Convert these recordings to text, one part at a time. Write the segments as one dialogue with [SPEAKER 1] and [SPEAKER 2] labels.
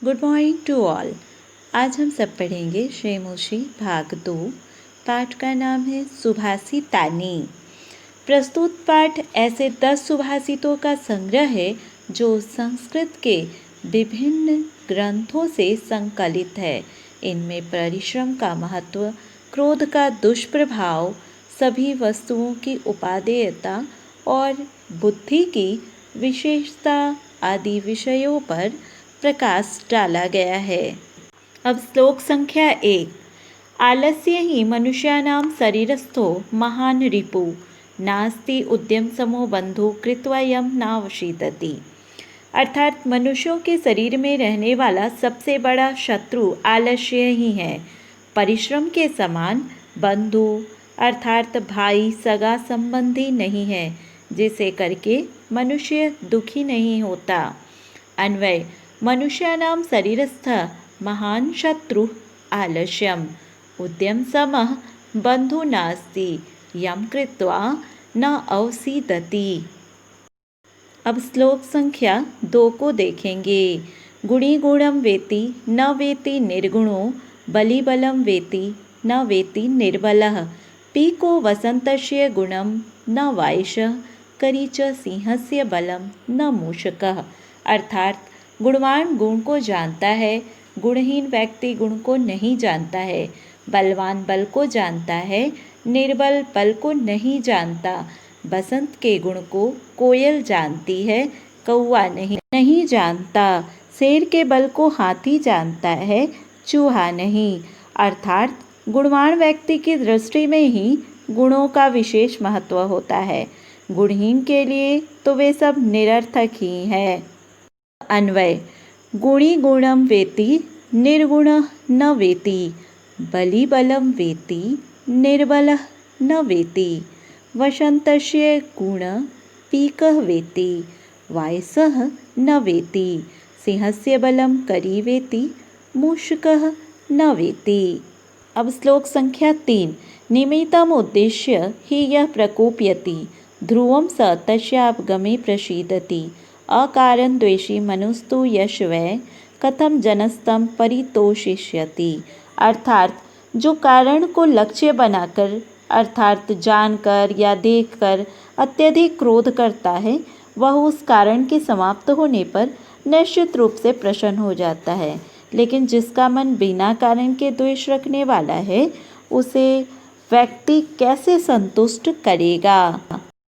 [SPEAKER 1] Good morning to all. आज हम सब पढ़ेंगे श्रेमोशी भाग 2। पाठ का नाम है सुभाषितानी। प्रस्तुत पाठ ऐसे 10 सुभाषितों का संग्रह है जो संस्कृत के विभिन्न ग्रंथों से संकलित है। इनमें परिश्रम का महत्व, क्रोध का दुष्प्रभाव, सभी वस्तुओं की उपादेयता और बुद्धि की विशेषता आदि विषयों पर प्रकाश डाला गया है। अब श्लोक संख्या 1। आलस्य ही मनुष्याणां शरीरस्थो महान रिपु नास्ति उद्यम समो बंधु कृत्वा यम नावशीदति। अर्थात मनुष्यों के शरीर में रहने वाला सबसे बड़ा शत्रु आलस्य ही है। परिश्रम के समान बंधु अर्थात भाई सगा संबंधी नहीं है, जिसे करके मनुष्य दुखी नहीं होता। अन्वय मनुष्याणां शरीरस्थ महान शत्रु आलस्यम उद्यम समः बंधु नास्ति यम कृत्वा न अवसीदति। अब श्लोक संख्या 2 को देखेंगे। गुणी गुणम वेति न वेति निर्गुणो बलिबलम वेति न वेति निर्बलः पीको वसंतस्य गुणम न वायशः करी च सिंहस्य बलम न मूषकः। अर्थात गुणवान गुण को जानता है, गुणहीन व्यक्ति गुण को नहीं जानता है। बलवान बल को जानता है, निर्बल बल को नहीं जानता। बसंत के गुण को कोयल जानती है, कौवा नहीं जानता। शेर के बल को हाथी जानता है, चूहा नहीं। अर्थात गुणवान व्यक्ति की दृष्टि में ही गुणों का विशेष महत्व होता है। गुणहीन के लिए तो वे सब निरर्थक ही है। अन्वय गुणी गुणम वेति निर्गुणः न वेति बलिबलम वेति निर्बलः न वेति वसंतस्य गुण पीकः वेति वायसः न वेति सिंहस्य बलम करी वेति मूषकः न वेति। अब श्लोक संख्या 3। निमित्तम उद्देश्य हि यः प्रकोपयति ध्रुवं स तस्यापगमे प्रसीदति अकारण द्वेषी मनुस्तु यश वै कथम जनस्तम परितोषिष्यति। अर्थात जो कारण को लक्ष्य बनाकर अर्थात जानकर या देखकर अत्यधिक क्रोध करता है, वह उस कारण के समाप्त होने पर निश्चित रूप से प्रसन्न हो जाता है। लेकिन जिसका मन बिना कारण के द्वेष रखने वाला है, उसे व्यक्ति कैसे संतुष्ट करेगा।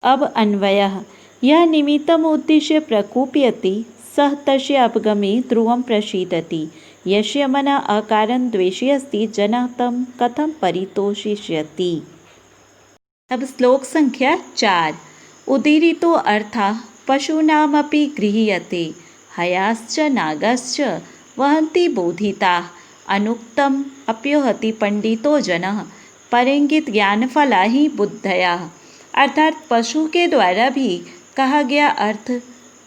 [SPEAKER 1] अब अन्वयः यह निमित्तम उद्देश्य प्रकोपयति सह तस्य अपगमे ध्रुवं प्रसीदति यस्य मनः अकारण द्वेषी अस्ति जनः तं कथं परितोषिष्यति। अब श्लोक संख्या 4। उदीरितो अर्थः पशूनामपि गृह्यते हयाश्च नागाश्च वहन्ति बोधिताः अनुक्तम् अप्योहति पंडितो जनः परंगित ज्ञानफला ही बुद्धया। अर्थात पशु के द्वारा भी कहा गया अर्थ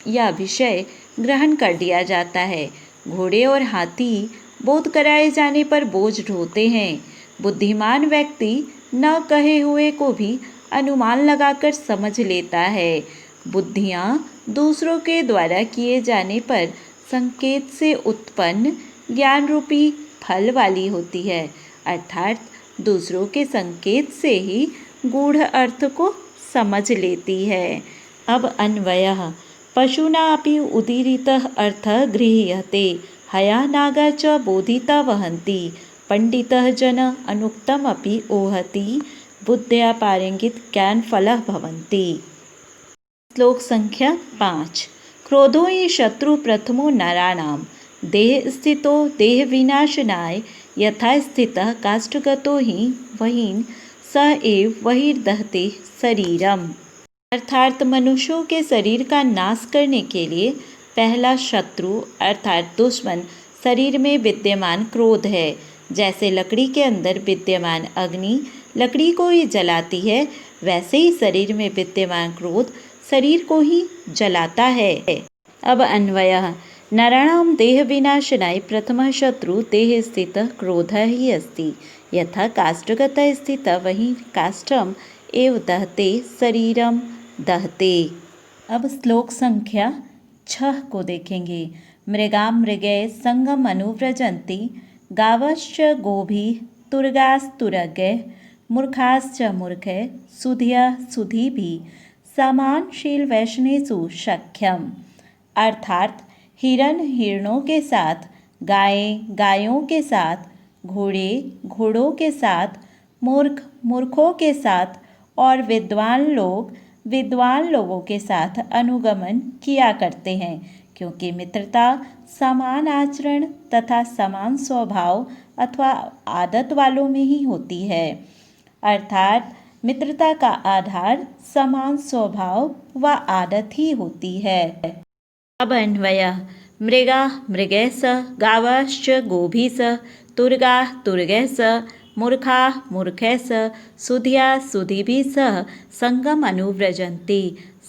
[SPEAKER 1] या विषय ग्रहण कर लिया जाता है। घोड़े और हाथी बोध कराए जाने पर बोझ ढोते हैं। बुद्धिमान व्यक्ति न कहे हुए को भी अनुमान लगाकर समझ लेता है। बुद्धियाँ दूसरों के द्वारा किए जाने पर संकेत से उत्पन्न ज्ञान रूपी फल वाली होती है। अर्थात दूसरों के संकेत से ही गूढ़ अर्थ को समझ लेती है। अब अन्वयः पशूना अपि उदीरितः अर्थः गृह्यते हया नागा च बोधिता वहन्ति पंडितः जन अनुक्तमपि ओहति बुद्ध्या पारंगित ज्ञानफलः भवन्ति। श्लोक संख्या 5। क्रोधो हि शत्रु प्रथमो नराणां देह स्थितो देह विनाशनाय यथा स्थितः काष्ठगतो हि वहीन् स एव बहिर्दहते शरीरम। अर्थात मनुष्यों के शरीर का नाश करने के लिए पहला शत्रु अर्थात दुश्मन शरीर में विद्यमान क्रोध है। जैसे लकड़ी के अंदर विद्यमान अग्नि लकड़ी को ही जलाती है, वैसे ही शरीर में विद्यमान क्रोध शरीर को ही जलाता है। अब अन्वयः नराणां देह विनाशनाय प्रथमः शत्रु देह स्थितः क्रोधः ही अस्ति यथा काष्ठगतः स्थितः वही काष्ठम एव दहते शरीरम दहते। अब श्लोक संख्या 6 को देखेंगे। मृगा मृगे संगम अनुव्रजन्ति गावश्च गोभिः तुर्गास्तुरगे मूर्खाश्च मूर्खे सुधियः सुधीभिः समानशील वैष्णेषु सख्यम। अर्थात हिरण हिरणों के साथ, गायें गायों के साथ, घोड़े घोड़ों के साथ, मूर्ख मूर्खों के साथ और विद्वान लोगों के साथ अनुगमन किया करते हैं, क्योंकि मित्रता समान आचरण तथा समान स्वभाव अथवा आदत वालों में ही होती है। अर्थात मित्रता का आधार समान स्वभाव व आदत ही होती है। अब अन्वयः मृगा मृगैः गावश्च गोभिः तुर्गाः तुर्गैः मूर्खाः मूर्खैः सुधियाः सुधीभिः सह संगम अनुव्रजन्ति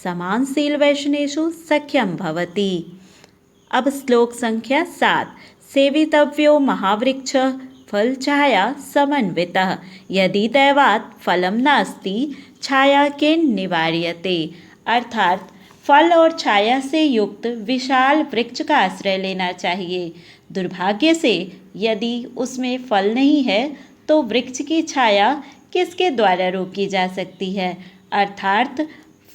[SPEAKER 1] समानशील वैष्णेषु सख्यम भवति। अब श्लोक संख्या 7। सेवितव्यो महावृक्षः फलछाया समन्वितः यदि दैवात् फलं नास्ति छाया केन निवार्यते। अर्थात फल और छाया से युक्त विशाल वृक्ष का आश्रय लेना चाहिए। दुर्भाग्य से यदि उसमें फल नहीं है तो वृक्ष की छाया किसके द्वारा रोकी जा सकती है। अर्थात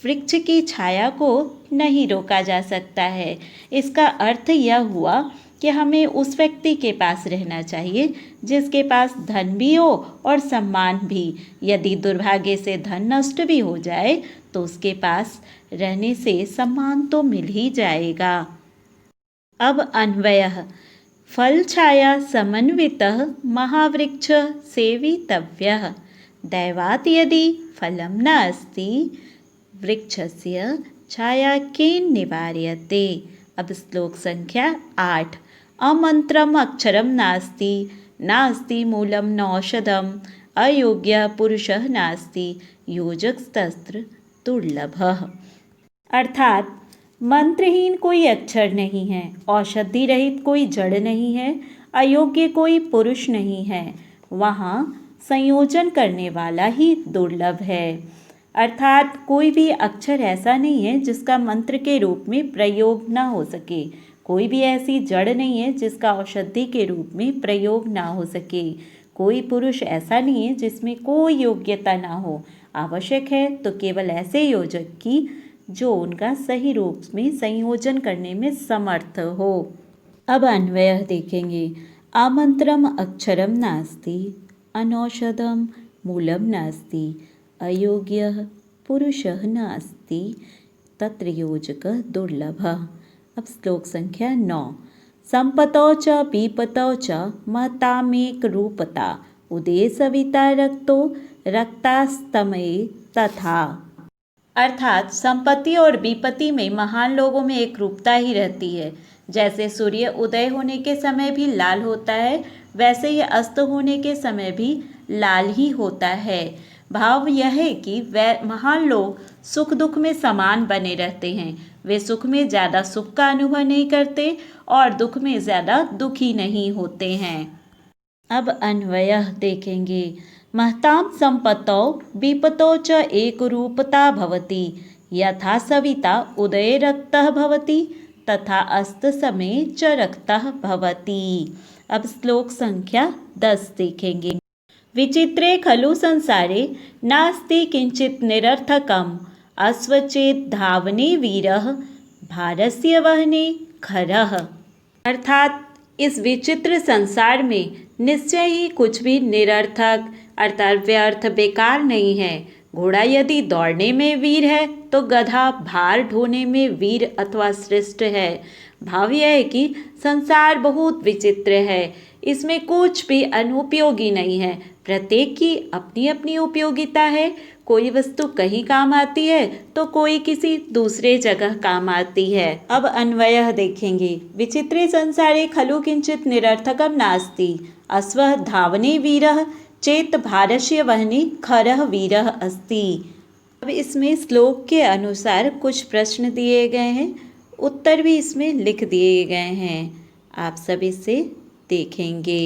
[SPEAKER 1] वृक्ष की छाया को नहीं रोका जा सकता है। इसका अर्थ यह हुआ कि हमें उस व्यक्ति के पास रहना चाहिए जिसके पास धन भी हो और सम्मान भी। यदि दुर्भाग्य से धन नष्ट भी हो जाए तो उसके पास रहने से सम्मान तो मिल ही जाएगा। अब अन्वयः फल छाया समन्वितः महावृक्ष सेवितव्यः दैवात् यदि फलं नास्ति वृक्षस्य छाया केन निवार्यते। अब श्लोक संख्या 8। अमन्त्रम अक्षरम नास्ति नास्ति मूलम नौषधम अयोग्य पुरुषः नास्ति योजकस्तत्र दुर्लभः। अर्थात मंत्रहीन कोई अक्षर नहीं है, औषधि रहित कोई जड़ नहीं है, अयोग्य कोई पुरुष नहीं है, वहाँ संयोजन करने वाला ही दुर्लभ है। अर्थात कोई भी अक्षर ऐसा नहीं है जिसका मंत्र के रूप में प्रयोग न हो सके, कोई भी ऐसी जड़ नहीं है जिसका औषधि के रूप में प्रयोग ना हो सके, कोई पुरुष ऐसा नहीं है जिसमें कोई योग्यता ना हो। आवश्यक है तो केवल ऐसे योजक की जो उनका सही रूप में संयोजन करने में समर्थ हो। अब अन्वयः देखेंगे। आमंत्रम अक्षरम नास्ति अनौषधम मूलम नास्ति अयोग्यः पुरुषः नास्ति तत्र योजकः दुर्लभः। अब श्लोक संख्या 9। संपतौ च विपतौ च महतामेक रूपता उदे सविता रक्तो रक्तास्तमये तथा। अर्थात संपत्ति और विपत्ति में महान लोगों में एक रूपता ही रहती है। जैसे सूर्य उदय होने के समय भी लाल होता है, वैसे ही अस्त होने के समय भी लाल ही होता है। भाव यह है कि वह महान लोग सुख दुख में समान बने रहते हैं। वे सुख में ज़्यादा सुख का अनुभव नहीं करते और दुख में ज़्यादा दुखी नहीं होते हैं। अब अन्वयः देखेंगे। महतां संपत्तौ विपतौ च एकरूपता भवति यथा सविता उदये रक्तः भवति तथा अस्त समय च रक्तः भवति। अब श्लोक संख्या 10 देखेंगे। विचित्रे खलु संसारे नास्ति किंचित निरर्थकम् अस्वचेत धावने वीरः भारस्य वहने खरः। अर्थात इस विचित्र संसार में निश्चय ही कुछ भी निरर्थक अर्थात व्यर्थ बेकार नहीं है। घोड़ा यदि दौड़ने में वीर है तो गधा भार ढोने में वीर अथवा श्रेष्ठ है। भाव यह है कि संसार बहुत विचित्र है, इसमें कुछ भी अनुपयोगी नहीं है। प्रत्येक की अपनी अपनी उपयोगिता है। कोई वस्तु कहीं काम आती है तो कोई किसी दूसरे जगह काम आती है। अब अन्वयः देखेंगे। विचित्रे संसारे खलु किंचित निरर्थकम नास्ति अस्वः धावने वीरः चेत भारस्य वहने खरः वीरः अस्ति। अब इसमें श्लोक के अनुसार कुछ प्रश्न दिए गए हैं, उत्तर भी इसमें लिख दिए गए हैं। आप सब इसे देखेंगे।